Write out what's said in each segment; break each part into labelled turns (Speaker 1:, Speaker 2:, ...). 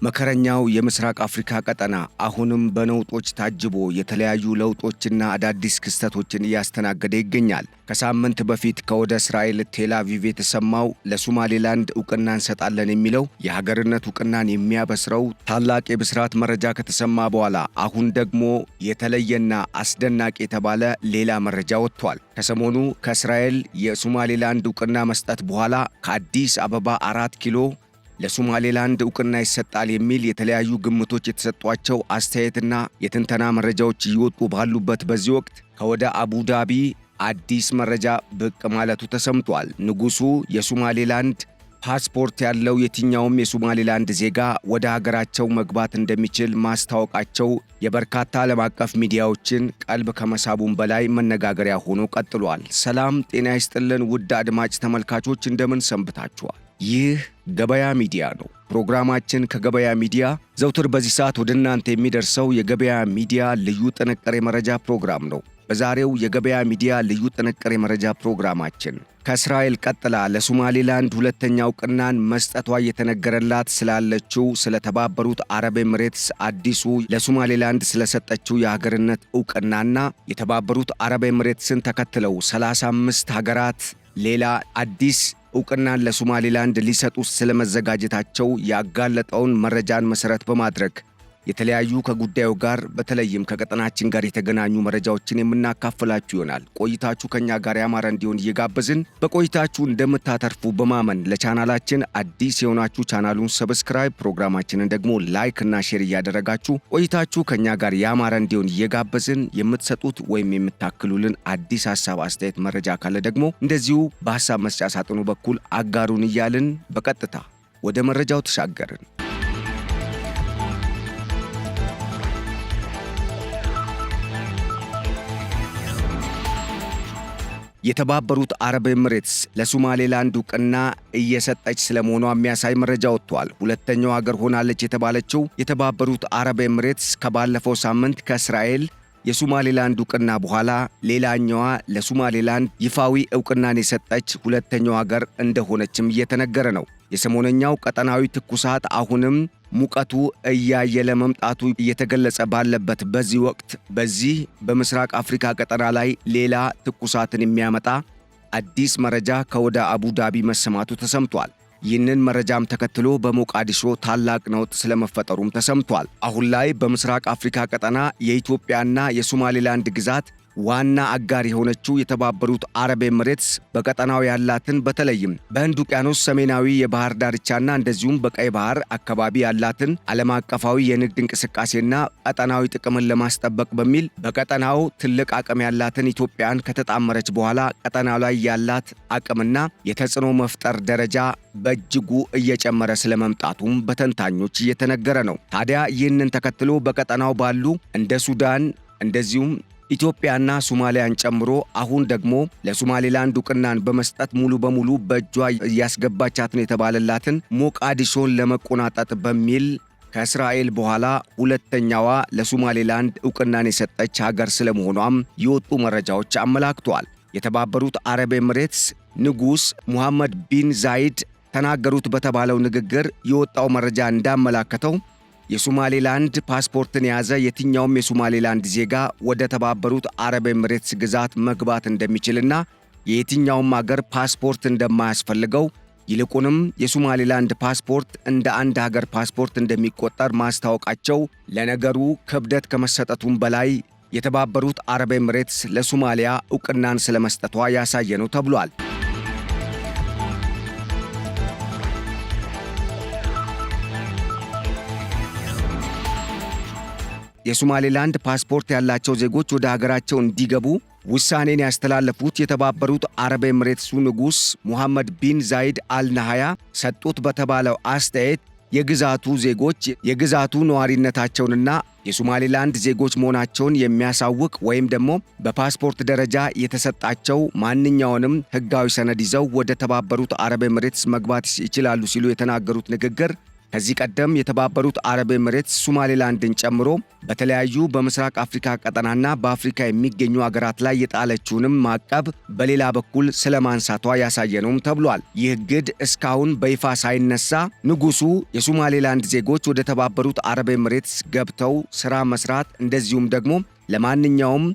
Speaker 1: መከረኛው የምስራቅ አፍሪካ ቀጠና አሁንም በነውጦች ታጅቦ የተለያዩ ለውጦችና አዳዲስ ክስተቶችን እያስተናገደ ይገኛል። ከሳምንት በፊት ከወደ እስራኤል ቴል አቪቭ የተሰማው ለሶማሌላንድ ዕውቅና እንሰጣለን የሚለው የሀገርነት ዕውቅናን የሚያበስረው ታላቅ የብስራት መረጃ ከተሰማ በኋላ አሁን ደግሞ የተለየና አስደናቂ የተባለ ሌላ መረጃ ወጥቷል። ከሰሞኑ ከእስራኤል የሶማሌላንድ ዕውቅና መስጠት በኋላ ከአዲስ አበባ 4 ኪሎ ለሶማሌላንድ ዕውቅና ይሰጣል የሚል የተለያዩ ግምቶች የተሰጧቸው አስተያየትና የትንተና መረጃዎች እየወጡ ባሉበት በዚህ ወቅት ከወደ አቡዳቢ አዲስ መረጃ ብቅ ማለቱ ተሰምቷል። ንጉሱ የሶማሌላንድ ፓስፖርት ያለው የትኛውም የሶማሌላንድ ዜጋ ወደ ሀገራቸው መግባት እንደሚችል ማስታወቃቸው የበርካታ ዓለም አቀፍ ሚዲያዎችን ቀልብ ከመሳቡም በላይ መነጋገሪያ ሆኖ ቀጥሏል። ሰላም ጤና ይስጥልን ውድ አድማጭ ተመልካቾች እንደምን ሰንብታችኋል? ይህ ገበያ ሚዲያ ነው። ፕሮግራማችን ከገበያ ሚዲያ ዘውትር በዚህ ሰዓት ወደ እናንተ የሚደርሰው የገበያ ሚዲያ ልዩ ጥንቅር የመረጃ ፕሮግራም ነው። በዛሬው የገበያ ሚዲያ ልዩ ጥንቅር የመረጃ ፕሮግራማችን ከእስራኤል ቀጥላ ለሶማሌላንድ ሁለተኛ ዕውቅናን መስጠቷ የተነገረላት ስላለችው ስለተባበሩት አረብ ኤምሬትስ አዲሱ ለሶማሌላንድ ስለሰጠችው የሀገርነት ዕውቅናና የተባበሩት አረብ ኤምሬትስን ተከትለው 35 ሀገራት ሌላ አዲስ ዕውቅናን ለሶማሌላንድ ሊሰጡ ስለመዘጋጀታቸው ያጋለጠውን መረጃን መሰረት በማድረግ የተለያዩ ከጉዳዩ ጋር በተለይም ከቀጠናችን ጋር የተገናኙ መረጃዎችን የምናካፍላችሁ ይሆናል። ቆይታችሁ ከኛ ጋር ያማረ እንዲሆን እየጋበዝን በቆይታችሁ እንደምታተርፉ በማመን ለቻናላችን አዲስ የሆናችሁ ቻናሉን ሰብስክራይብ፣ ፕሮግራማችንን ደግሞ ላይክ እና ሼር እያደረጋችሁ ቆይታችሁ ከኛ ጋር ያማረ እንዲሆን እየጋበዝን የምትሰጡት ወይም የምታክሉልን አዲስ ሐሳብ፣ አስተያየት፣ መረጃ ካለ ደግሞ እንደዚሁ በሐሳብ መስጫ ሳጥኑ በኩል አጋሩን እያልን በቀጥታ ወደ መረጃው ተሻገርን። የተባበሩት አረብ ኤምሬትስ ለሶማሌላንድ ዕውቅና እየሰጠች ስለመሆኗ የሚያሳይ መረጃ ወጥቷል። ሁለተኛው ሀገር ሆናለች የተባለችው የተባበሩት አረብ ኤምሬትስ ከባለፈው ሳምንት ከእስራኤል የሶማሌላንድ ዕውቅና በኋላ ሌላኛዋ ለሶማሌላንድ ይፋዊ ዕውቅናን የሰጠች ሁለተኛው ሀገር እንደሆነችም እየተነገረ ነው። የሰሞነኛው ቀጠናዊ ትኩሳት አሁንም ሙቀቱ እያየለ መምጣቱ እየተገለጸ ባለበት በዚህ ወቅት በዚህ በምስራቅ አፍሪካ ቀጠና ላይ ሌላ ትኩሳትን የሚያመጣ አዲስ መረጃ ከወደ አቡዳቢ መሰማቱ ተሰምቷል። ይህንን መረጃም ተከትሎ በሞቃዲሾ ታላቅ ነውጥ ስለመፈጠሩም ተሰምቷል። አሁን ላይ በምስራቅ አፍሪካ ቀጠና የኢትዮጵያና የሶማሌላንድ ግዛት ዋና አጋር የሆነችው የተባበሩት አረብ ኤምሬትስ በቀጠናው ያላትን በተለይም በህንድ ውቅያኖስ ሰሜናዊ የባህር ዳርቻና እንደዚሁም በቀይ ባህር አካባቢ ያላትን ዓለም አቀፋዊ የንግድ እንቅስቃሴና ቀጠናዊ ጥቅምን ለማስጠበቅ በሚል በቀጠናው ትልቅ አቅም ያላትን ኢትዮጵያን ከተጣመረች በኋላ ቀጠናው ላይ ያላት አቅምና የተጽዕኖ መፍጠር ደረጃ በእጅጉ እየጨመረ ስለመምጣቱም በተንታኞች እየተነገረ ነው። ታዲያ ይህንን ተከትሎ በቀጠናው ባሉ እንደ ሱዳን እንደዚሁም ኢትዮጵያና ሶማሊያን ጨምሮ አሁን ደግሞ ለሶማሌላንድ ዕውቅናን በመስጠት ሙሉ በሙሉ በእጇ እያስገባቻት ነው የተባለላትን ሞቃዲሾን ለመቆናጠጥ በሚል ከእስራኤል በኋላ ሁለተኛዋ ለሶማሌላንድ ዕውቅናን የሰጠች ሀገር ስለመሆኗም የወጡ መረጃዎች አመላክተዋል። የተባበሩት አረብ ኤምሬትስ ንጉስ ሙሐመድ ቢን ዛይድ ተናገሩት በተባለው ንግግር የወጣው መረጃ እንዳመላከተው የሶማሌላንድ ፓስፖርትን የያዘ የትኛውም የሶማሌላንድ ዜጋ ወደ ተባበሩት አረብ ኤምሬትስ ግዛት መግባት እንደሚችልና የየትኛውም ሀገር ፓስፖርት እንደማያስፈልገው ይልቁንም የሶማሌላንድ ፓስፖርት እንደ አንድ ሀገር ፓስፖርት እንደሚቆጠር ማስታወቃቸው ለነገሩ ክብደት ከመሰጠቱም በላይ የተባበሩት አረብ ኤምሬትስ ለሶማሊያ ዕውቅናን ስለመስጠቷ ያሳየ ነው ተብሏል። የሶማሌላንድ ፓስፖርት ያላቸው ዜጎች ወደ ሀገራቸው እንዲገቡ ውሳኔን ያስተላለፉት የተባበሩት አረብ ኤምሬትሱ ንጉስ ሙሐመድ ቢን ዛይድ አልናሃያ ሰጡት በተባለው አስተያየት የግዛቱ ዜጎች የግዛቱ ነዋሪነታቸውንና የሶማሌላንድ ዜጎች መሆናቸውን የሚያሳውቅ ወይም ደግሞ በፓስፖርት ደረጃ የተሰጣቸው ማንኛውንም ሕጋዊ ሰነድ ይዘው ወደ ተባበሩት አረብ ኤምሬትስ መግባት ይችላሉ ሲሉ የተናገሩት ንግግር ከዚህ ቀደም የተባበሩት አረብ ኤምሬትስ ሶማሌላንድን ጨምሮ በተለያዩ በምስራቅ አፍሪካ ቀጠናና በአፍሪካ የሚገኙ አገራት ላይ የጣለችውንም ማዕቀብ በሌላ በኩል ስለማንሳቷ ያሳየ ነውም ተብሏል። ይህ እግድ እስካሁን በይፋ ሳይነሳ ንጉሱ የሶማሌላንድ ዜጎች ወደ ተባበሩት አረብ ኤምሬትስ ገብተው ስራ መስራት እንደዚሁም ደግሞ ለማንኛውም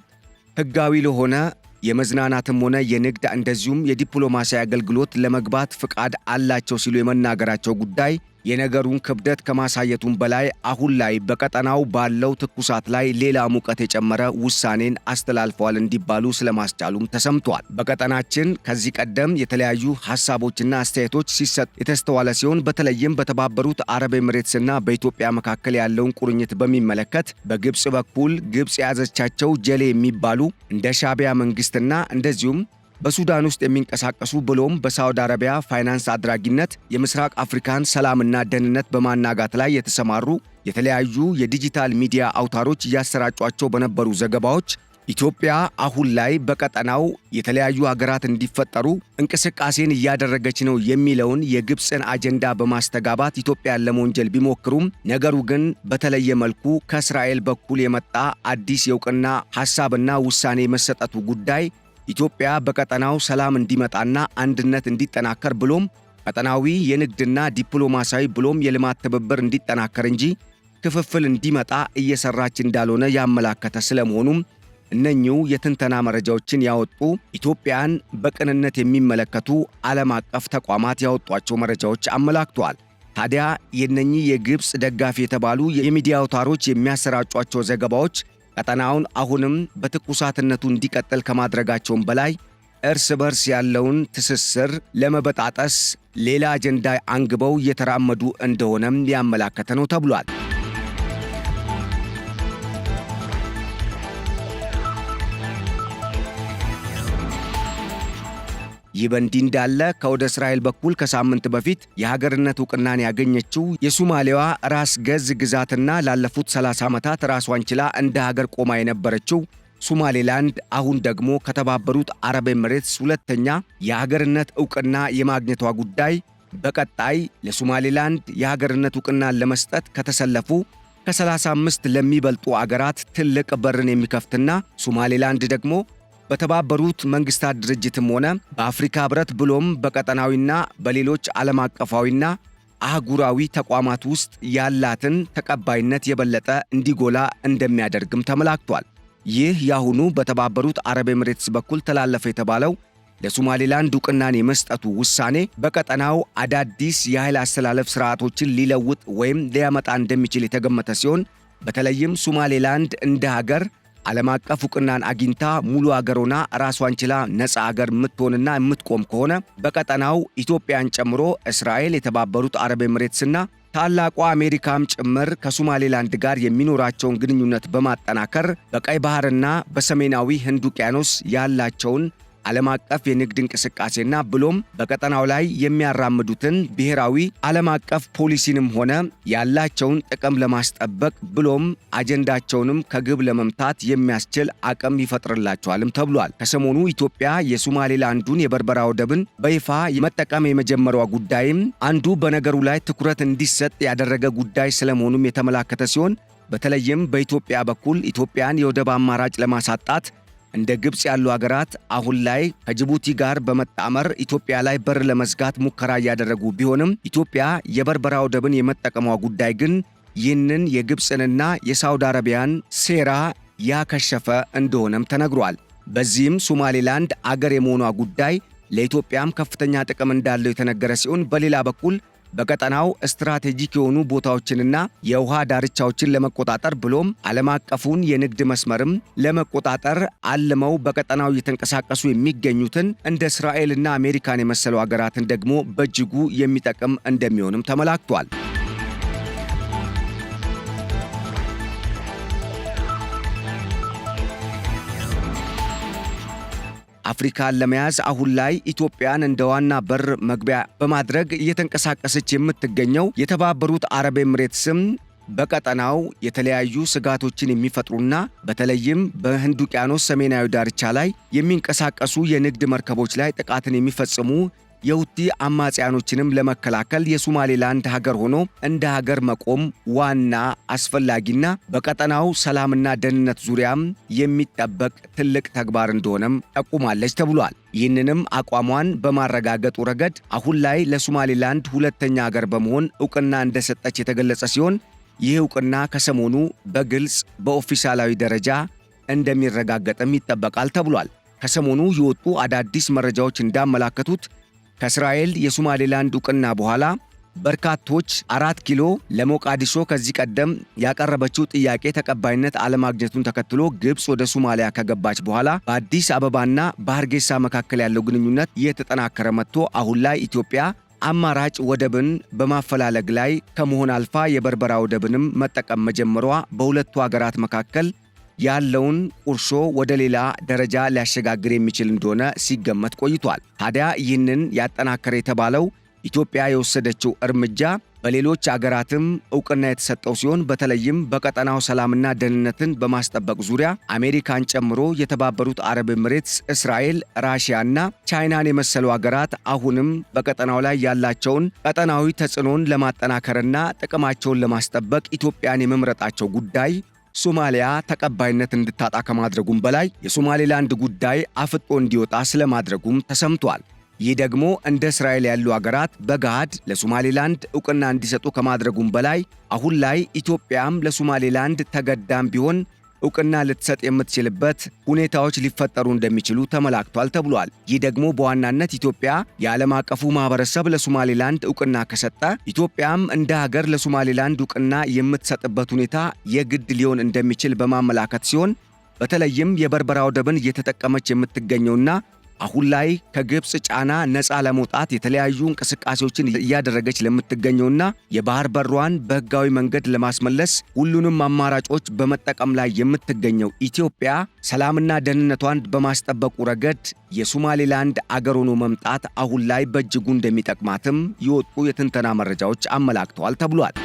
Speaker 1: ህጋዊ ለሆነ የመዝናናትም ሆነ የንግድ እንደዚሁም የዲፕሎማሲ አገልግሎት ለመግባት ፍቃድ አላቸው ሲሉ የመናገራቸው ጉዳይ የነገሩን ክብደት ከማሳየቱም በላይ አሁን ላይ በቀጠናው ባለው ትኩሳት ላይ ሌላ ሙቀት የጨመረ ውሳኔን አስተላልፈዋል እንዲባሉ ስለማስቻሉም ተሰምቷል። በቀጠናችን ከዚህ ቀደም የተለያዩ ሐሳቦችና አስተያየቶች ሲሰጥ የተስተዋለ ሲሆን በተለይም በተባበሩት አረብ ኤምሬትስና በኢትዮጵያ መካከል ያለውን ቁርኝት በሚመለከት በግብጽ በኩል ግብጽ የያዘቻቸው ጀሌ የሚባሉ እንደ ሻዕቢያ መንግስትና እንደዚሁም በሱዳን ውስጥ የሚንቀሳቀሱ ብሎም በሳውዲ አረቢያ ፋይናንስ አድራጊነት የምስራቅ አፍሪካን ሰላምና ደህንነት በማናጋት ላይ የተሰማሩ የተለያዩ የዲጂታል ሚዲያ አውታሮች እያሰራጯቸው በነበሩ ዘገባዎች ኢትዮጵያ አሁን ላይ በቀጠናው የተለያዩ ሀገራት እንዲፈጠሩ እንቅስቃሴን እያደረገች ነው የሚለውን የግብፅን አጀንዳ በማስተጋባት ኢትዮጵያን ለመወንጀል ቢሞክሩም ነገሩ ግን በተለየ መልኩ ከእስራኤል በኩል የመጣ አዲስ የእውቅና ሐሳብና ውሳኔ መሰጠቱ ጉዳይ ኢትዮጵያ በቀጠናው ሰላም እንዲመጣና አንድነት እንዲጠናከር ብሎም ቀጠናዊ የንግድና ዲፕሎማሲያዊ ብሎም የልማት ትብብር እንዲጠናከር እንጂ ክፍፍል እንዲመጣ እየሰራች እንዳልሆነ ያመላከተ ስለመሆኑም እነኚሁ የትንተና መረጃዎችን ያወጡ ኢትዮጵያን በቅንነት የሚመለከቱ ዓለም አቀፍ ተቋማት ያወጧቸው መረጃዎች አመላክተዋል። ታዲያ የእነኚህ የግብፅ ደጋፊ የተባሉ የሚዲያ አውታሮች የሚያሰራጯቸው ዘገባዎች ቀጠናውን አሁንም በትኩሳትነቱ እንዲቀጥል ከማድረጋቸውም በላይ እርስ በርስ ያለውን ትስስር ለመበጣጠስ ሌላ አጀንዳ አንግበው እየተራመዱ እንደሆነም ያመላከተ ነው ተብሏል። ይህ በእንዲህ እንዳለ ከወደ እስራኤል በኩል ከሳምንት በፊት የሀገርነት ዕውቅናን ያገኘችው የሶማሌዋ ራስ ገዝ ግዛትና ላለፉት 30 ዓመታት ራሷን ችላ እንደ ሀገር ቆማ የነበረችው ሶማሌላንድ አሁን ደግሞ ከተባበሩት አረብ ኤምሬትስ ሁለተኛ የሀገርነት ዕውቅና የማግኘቷ ጉዳይ በቀጣይ ለሶማሌላንድ የሀገርነት ዕውቅናን ለመስጠት ከተሰለፉ ከ35 ለሚበልጡ አገራት ትልቅ በርን የሚከፍትና ሶማሌላንድ ደግሞ በተባበሩት መንግስታት ድርጅትም ሆነ በአፍሪካ ህብረት ብሎም በቀጠናዊና በሌሎች ዓለም አቀፋዊና አህጉራዊ ተቋማት ውስጥ ያላትን ተቀባይነት የበለጠ እንዲጎላ እንደሚያደርግም ተመላክቷል። ይህ ያሁኑ በተባበሩት አረብ ኤምሬትስ በኩል ተላለፈ የተባለው ለሶማሌላንድ ዕውቅናን የመስጠቱ ውሳኔ በቀጠናው አዳዲስ የኃይል አስተላለፍ ስርዓቶችን ሊለውጥ ወይም ሊያመጣ እንደሚችል የተገመተ ሲሆን በተለይም ሶማሌላንድ እንደ ሀገር ዓለም አቀፍ ዕውቅናን አግኝታ ሙሉ አገር ሆና ራሷን ችላ ነፃ አገር የምትሆንና የምትቆም ከሆነ በቀጠናው ኢትዮጵያን ጨምሮ እስራኤል፣ የተባበሩት አረብ ኤምሬትስና ታላቋ አሜሪካም ጭምር ከሶማሌላንድ ጋር የሚኖራቸውን ግንኙነት በማጠናከር በቀይ ባህርና በሰሜናዊ ህንድ ውቅያኖስ ያላቸውን ዓለም አቀፍ የንግድ እንቅስቃሴና ብሎም በቀጠናው ላይ የሚያራምዱትን ብሔራዊ ዓለም አቀፍ ፖሊሲንም ሆነ ያላቸውን ጥቅም ለማስጠበቅ ብሎም አጀንዳቸውንም ከግብ ለመምታት የሚያስችል አቅም ይፈጥርላቸዋልም ተብሏል። ከሰሞኑ ኢትዮጵያ የሶማሌላንዱን የበርበራ ወደብን በይፋ መጠቀም የመጀመሪያ ጉዳይም አንዱ በነገሩ ላይ ትኩረት እንዲሰጥ ያደረገ ጉዳይ ስለመሆኑም የተመላከተ ሲሆን በተለይም በኢትዮጵያ በኩል ኢትዮጵያን የወደብ አማራጭ ለማሳጣት እንደ ግብጽ ያሉ ሀገራት አሁን ላይ ከጅቡቲ ጋር በመጣመር ኢትዮጵያ ላይ በር ለመዝጋት ሙከራ እያደረጉ ቢሆንም ኢትዮጵያ የበርበራ ወደብን የመጠቀሟ ጉዳይ ግን ይህንን የግብጽንና የሳውዲ አረቢያን ሴራ ያከሸፈ እንደሆነም ተነግሯል። በዚህም ሶማሌላንድ አገር የመሆኗ ጉዳይ ለኢትዮጵያም ከፍተኛ ጥቅም እንዳለው የተነገረ ሲሆን በሌላ በኩል በቀጠናው ስትራቴጂክ የሆኑ ቦታዎችንና የውሃ ዳርቻዎችን ለመቆጣጠር ብሎም ዓለም አቀፉን የንግድ መስመርም ለመቆጣጠር አልመው በቀጠናው እየተንቀሳቀሱ የሚገኙትን እንደ እስራኤልና አሜሪካን የመሰሉ ሀገራትን ደግሞ በእጅጉ የሚጠቅም እንደሚሆንም ተመላክቷል። አፍሪካን ለመያዝ አሁን ላይ ኢትዮጵያን እንደ ዋና በር መግቢያ በማድረግ እየተንቀሳቀሰች የምትገኘው የተባበሩት አረብ ኤምሬትስም በቀጠናው የተለያዩ ስጋቶችን የሚፈጥሩና በተለይም በህንድ ውቅያኖስ ሰሜናዊ ዳርቻ ላይ የሚንቀሳቀሱ የንግድ መርከቦች ላይ ጥቃትን የሚፈጽሙ የሁቲ አማጽያኖችንም ለመከላከል የሶማሌላንድ ሀገር ሆኖ እንደ ሀገር መቆም ዋና አስፈላጊና በቀጠናው ሰላምና ደህንነት ዙሪያም የሚጠበቅ ትልቅ ተግባር እንደሆነም ጠቁማለች ተብሏል። ይህንንም አቋሟን በማረጋገጡ ረገድ አሁን ላይ ለሶማሌላንድ ሁለተኛ ሀገር በመሆን ዕውቅና እንደሰጠች የተገለጸ ሲሆን ይህ ዕውቅና ከሰሞኑ በግልጽ በኦፊሻላዊ ደረጃ እንደሚረጋገጥም ይጠበቃል ተብሏል። ከሰሞኑ የወጡ አዳዲስ መረጃዎች እንዳመላከቱት ከእስራኤል የሶማሌላንድ ዕውቅና በኋላ በርካቶች 4 ኪሎ ለሞቃዲሾ ከዚህ ቀደም ያቀረበችው ጥያቄ ተቀባይነት አለማግኘቱን ተከትሎ ግብጽ ወደ ሶማሊያ ከገባች በኋላ በአዲስ አበባና በሐርጌሳ መካከል ያለው ግንኙነት እየተጠናከረ መጥቶ አሁን ላይ ኢትዮጵያ አማራጭ ወደብን በማፈላለግ ላይ ከመሆን አልፋ የበርበራ ወደብንም መጠቀም መጀመሯ በሁለቱ ሀገራት መካከል ያለውን ቁርሾ ወደ ሌላ ደረጃ ሊያሸጋግር የሚችል እንደሆነ ሲገመት ቆይቷል። ታዲያ ይህንን ያጠናከረ የተባለው ኢትዮጵያ የወሰደችው እርምጃ በሌሎች አገራትም ዕውቅና የተሰጠው ሲሆን በተለይም በቀጠናው ሰላምና ደህንነትን በማስጠበቅ ዙሪያ አሜሪካን ጨምሮ የተባበሩት አረብ ኤምሬትስ፣ እስራኤል፣ ራሽያና ቻይናን የመሰሉ አገራት አሁንም በቀጠናው ላይ ያላቸውን ቀጠናዊ ተጽዕኖን ለማጠናከርና ጥቅማቸውን ለማስጠበቅ ኢትዮጵያን የመምረጣቸው ጉዳይ ሶማሊያ ተቀባይነት እንድታጣ ከማድረጉም በላይ የሶማሌላንድ ጉዳይ አፍጦ እንዲወጣ ስለማድረጉም ተሰምቷል። ይህ ደግሞ እንደ እስራኤል ያሉ አገራት በገሃድ ለሶማሌላንድ ዕውቅና እንዲሰጡ ከማድረጉም በላይ አሁን ላይ ኢትዮጵያም ለሶማሌላንድ ተገዳም ቢሆን ዕውቅና ልትሰጥ የምትችልበት ሁኔታዎች ሊፈጠሩ እንደሚችሉ ተመላክቷል ተብሏል። ይህ ደግሞ በዋናነት ኢትዮጵያ የዓለም አቀፉ ማህበረሰብ ለሶማሌላንድ ዕውቅና ከሰጠ ኢትዮጵያም እንደ ሀገር ለሶማሌላንድ ዕውቅና የምትሰጥበት ሁኔታ የግድ ሊሆን እንደሚችል በማመላከት ሲሆን በተለይም የበርበራ ወደብን እየተጠቀመች የምትገኘውና አሁን ላይ ከግብጽ ጫና ነፃ ለመውጣት የተለያዩ እንቅስቃሴዎችን እያደረገች ለምትገኘውና የባህር በሯን በሕጋዊ መንገድ ለማስመለስ ሁሉንም አማራጮች በመጠቀም ላይ የምትገኘው ኢትዮጵያ ሰላምና ደህንነቷን በማስጠበቁ ረገድ የሶማሌላንድ አገር ሆኖ መምጣት አሁን ላይ በእጅጉ እንደሚጠቅማትም የወጡ የትንተና መረጃዎች አመላክተዋል ተብሏል።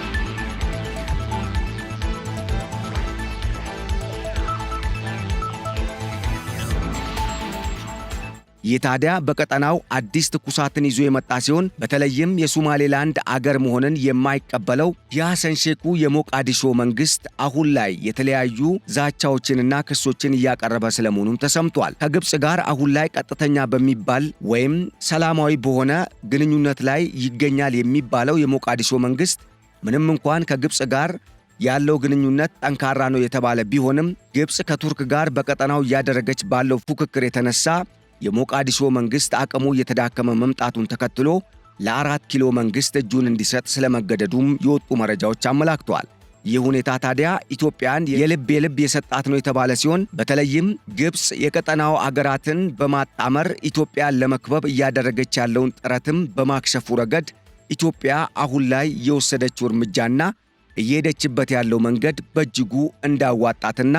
Speaker 1: ይህ ታዲያ በቀጠናው አዲስ ትኩሳትን ይዞ የመጣ ሲሆን በተለይም የሶማሌላንድ አገር መሆንን የማይቀበለው የሐሰን ሼኩ የሞቃዲሾ መንግስት አሁን ላይ የተለያዩ ዛቻዎችንና ክሶችን እያቀረበ ስለመሆኑም ተሰምቷል። ከግብጽ ጋር አሁን ላይ ቀጥተኛ በሚባል ወይም ሰላማዊ በሆነ ግንኙነት ላይ ይገኛል የሚባለው የሞቃዲሾ መንግስት ምንም እንኳን ከግብጽ ጋር ያለው ግንኙነት ጠንካራ ነው የተባለ ቢሆንም ግብጽ ከቱርክ ጋር በቀጠናው እያደረገች ባለው ፉክክር የተነሳ የሞቃዲሾ መንግስት አቅሙ እየተዳከመ መምጣቱን ተከትሎ ለ4 ኪሎ መንግስት እጁን እንዲሰጥ ስለመገደዱም የወጡ መረጃዎች አመላክተዋል። ይህ ሁኔታ ታዲያ ኢትዮጵያን የልብ የሰጣት ነው የተባለ ሲሆን በተለይም ግብጽ የቀጠናው አገራትን በማጣመር ኢትዮጵያን ለመክበብ እያደረገች ያለውን ጥረትም በማክሸፉ ረገድ ኢትዮጵያ አሁን ላይ የወሰደችው እርምጃና እየሄደችበት ያለው መንገድ በእጅጉ እንዳዋጣትና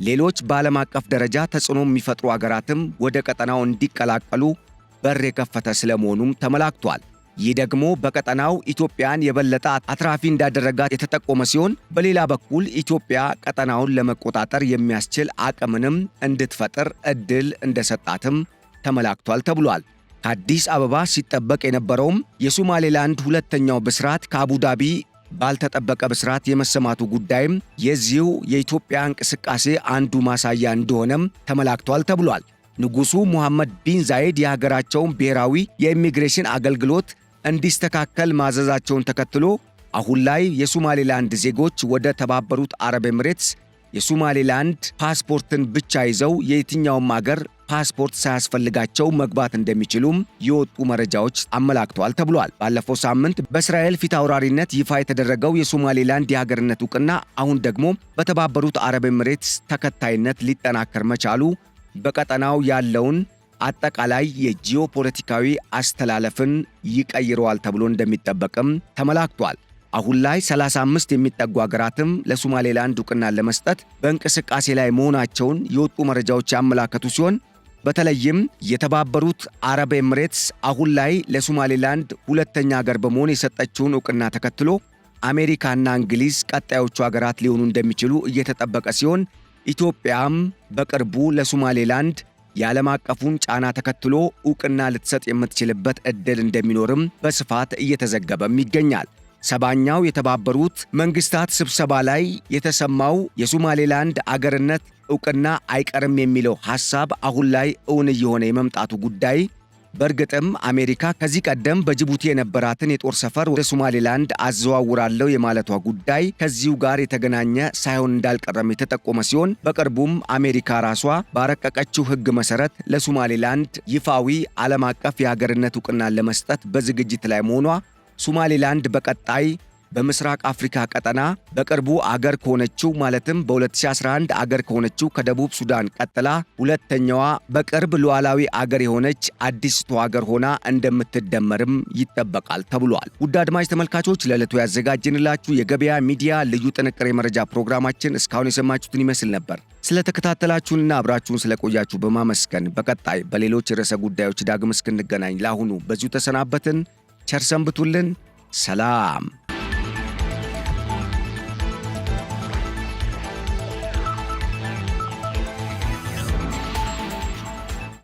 Speaker 1: ሌሎች በዓለም አቀፍ ደረጃ ተጽዕኖ የሚፈጥሩ አገራትም ወደ ቀጠናው እንዲቀላቀሉ በር የከፈተ ስለመሆኑም ተመላክቷል። ይህ ደግሞ በቀጠናው ኢትዮጵያን የበለጠ አትራፊ እንዳደረጋት የተጠቆመ ሲሆን በሌላ በኩል ኢትዮጵያ ቀጠናውን ለመቆጣጠር የሚያስችል አቅምንም እንድትፈጥር ዕድል እንደሰጣትም ተመላክቷል ተብሏል። ከአዲስ አበባ ሲጠበቅ የነበረውም የሶማሌላንድ ሁለተኛው ብስራት ከአቡዳቢ ባልተጠበቀ ብስራት የመሰማቱ ጉዳይም የዚሁ የኢትዮጵያ እንቅስቃሴ አንዱ ማሳያ እንደሆነም ተመላክቷል ተብሏል። ንጉሱ ሙሐመድ ቢን ዛይድ የሀገራቸውን ብሔራዊ የኢሚግሬሽን አገልግሎት እንዲስተካከል ማዘዛቸውን ተከትሎ አሁን ላይ የሶማሌላንድ ዜጎች ወደ ተባበሩት አረብ ኤምሬትስ የሶማሌላንድ ፓስፖርትን ብቻ ይዘው የየትኛውም አገር ፓስፖርት ሳያስፈልጋቸው መግባት እንደሚችሉም የወጡ መረጃዎች አመላክተዋል ተብሏል። ባለፈው ሳምንት በእስራኤል ፊት አውራሪነት ይፋ የተደረገው የሶማሌላንድ የሀገርነት ዕውቅና አሁን ደግሞ በተባበሩት አረብ ኤምሬትስ ተከታይነት ሊጠናከር መቻሉ በቀጠናው ያለውን አጠቃላይ የጂኦፖለቲካዊ አስተላለፍን ይቀይረዋል ተብሎ እንደሚጠበቅም ተመላክቷል። አሁን ላይ 35 የሚጠጉ አገራትም ለሶማሌላንድ ዕውቅና ለመስጠት በእንቅስቃሴ ላይ መሆናቸውን የወጡ መረጃዎች ያመላከቱ ሲሆን በተለይም የተባበሩት አረብ ኤምሬትስ አሁን ላይ ለሶማሌላንድ ሁለተኛ ሀገር በመሆን የሰጠችውን ዕውቅና ተከትሎ አሜሪካና እንግሊዝ ቀጣዮቹ ሀገራት ሊሆኑ እንደሚችሉ እየተጠበቀ ሲሆን ኢትዮጵያም በቅርቡ ለሶማሌላንድ የዓለም አቀፉን ጫና ተከትሎ ዕውቅና ልትሰጥ የምትችልበት ዕድል እንደሚኖርም በስፋት እየተዘገበም ይገኛል። 70ኛው የተባበሩት መንግስታት ስብሰባ ላይ የተሰማው የሶማሌላንድ አገርነት ዕውቅና አይቀርም የሚለው ሐሳብ አሁን ላይ እውን እየሆነ የመምጣቱ ጉዳይ በእርግጥም አሜሪካ ከዚህ ቀደም በጅቡቲ የነበራትን የጦር ሰፈር ወደ ሶማሌላንድ አዘዋውራለሁ የማለቷ ጉዳይ ከዚሁ ጋር የተገናኘ ሳይሆን እንዳልቀረም የተጠቆመ ሲሆን በቅርቡም አሜሪካ ራሷ ባረቀቀችው ሕግ መሰረት ለሶማሌላንድ ይፋዊ ዓለም አቀፍ የሀገርነት ዕውቅናን ለመስጠት በዝግጅት ላይ መሆኗ ሶማሌላንድ በቀጣይ በምስራቅ አፍሪካ ቀጠና በቅርቡ አገር ከሆነችው ማለትም በ2011 አገር ከሆነችው ከደቡብ ሱዳን ቀጥላ ሁለተኛዋ በቅርብ ሉዓላዊ አገር የሆነች አዲስቷ አገር ሆና እንደምትደመርም ይጠበቃል ተብሏል። ውድ አድማጭ ተመልካቾች ለዕለቱ ያዘጋጅንላችሁ የገበያ ሚዲያ ልዩ ጥንቅር የመረጃ ፕሮግራማችን እስካሁን የሰማችሁትን ይመስል ነበር። ስለተከታተላችሁንና አብራችሁን ስለቆያችሁ በማመስገን በቀጣይ በሌሎች ርዕሰ ጉዳዮች ዳግም እስክንገናኝ ለአሁኑ በዚሁ ተሰናበትን። ቸር ሰንብቱልን። ሰላም